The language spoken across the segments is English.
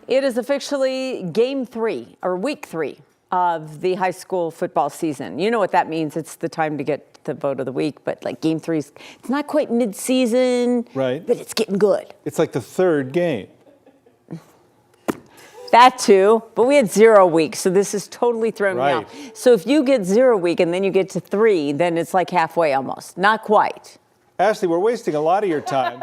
It is officially game 3 or week 3 of the high school football season. You know what that means. It's the time to get the vote of the week, but like game 3 is, it's not quite mid-season, right? But it's getting good. It's like the third game. That too, but we had 0 weeks, so this is totally thrown me Right. out. So if you get 0 week and then you get to 3, then it's like halfway almost. Not quite. Ashley, we're wasting a lot of your time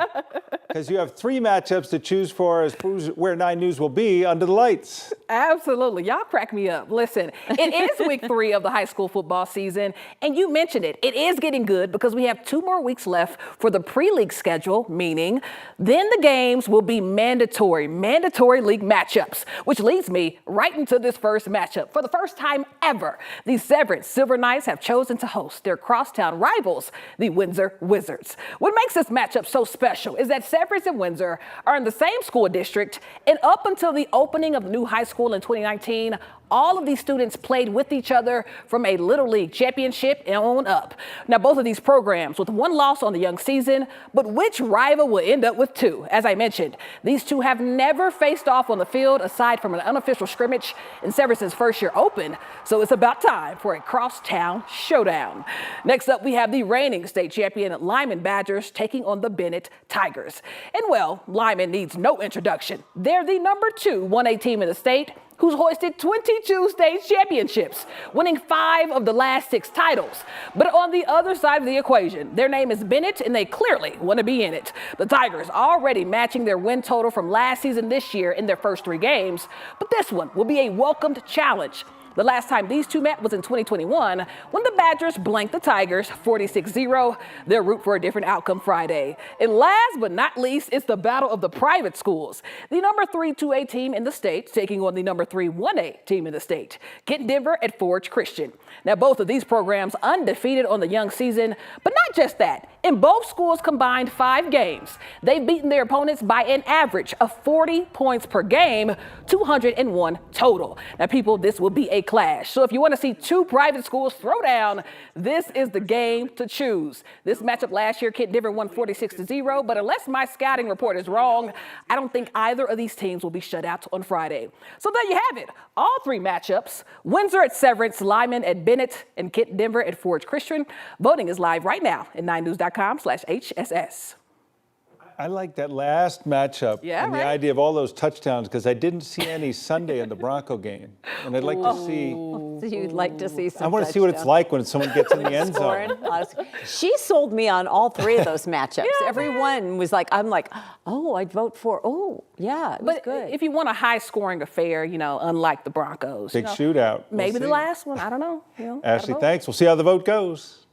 because you have 3 matchups to choose for as proves where 9 News will be under the lights. Absolutely. Y'all crack me up. Listen, it is week 3 of the high school football season, and you mentioned it. It is getting good because we have 2 more weeks left for the pre-league schedule, meaning then the games will be mandatory league matchups, which leads me right into this first matchup. For the first time ever, the Severance Silver Knights have chosen to host their crosstown rivals, the Windsor Wizards. What makes this matchup so special is that Severance and Windsor are in the same school district, and up until the opening of the new high school in 2019, all of these students played with each other from a Little League championship and on up. Now, both of these programs with 1 loss on the young season, but which rival will end up with 2? As I mentioned, these 2 have never faced off on the field aside from an unofficial scrimmage in Severance's first year open, so it's about time for a crosstown showdown. Next up, we have the reigning state champion Lyman Badgers taking on the Bennett Tigers. And well, Lyman needs no introduction. They're the number 2 1A team in the state, who's hoisted 22 state championships, winning 5 of the last 6 titles. But on the other side of the equation, their name is Bennett, and they clearly want to be in it. The Tigers already matching their win total from last season this year in their first 3 games, but this one will be a welcomed challenge. The last time these 2 met was in 2021 when the Badgers blanked the Tigers 46-0. They'll root for a different outcome Friday. And last but not least, it's the battle of the private schools. The number 3 2A team in the state taking on the number 3 1A team in the state. Kent Denver at Forge Christian. Now, both of these programs undefeated on the young season, but not just that. In both schools combined 5 games, they've beaten their opponents by an average of 40 points per game, 201 total. Now, people, this will be a clash. So if you want to see 2 private schools throw down, this is the game to choose. This matchup last year, Kent Denver won 46-0, but unless my scouting report is wrong, I don't think either of these teams will be shut out on Friday. So there you have it. All 3 matchups, Windsor at Severance, Lyman at Bennett, and Kent Denver at Forge Christian. Voting is live right now at 9news.com/HSS. I like that last matchup and the idea of all those touchdowns because I didn't see any Sunday in the Bronco game. And I'd like to see. So you'd like to see some I want to see what it's like when someone gets in the end zone. She sold me on all 3 of those matchups. Everyone was like, I'm like, oh, I'd vote for, oh, yeah, it was good. If you want a high-scoring affair, unlike the Broncos. Big shootout. Maybe the last one, I don't know. Ashley, thanks. We'll see how the vote goes.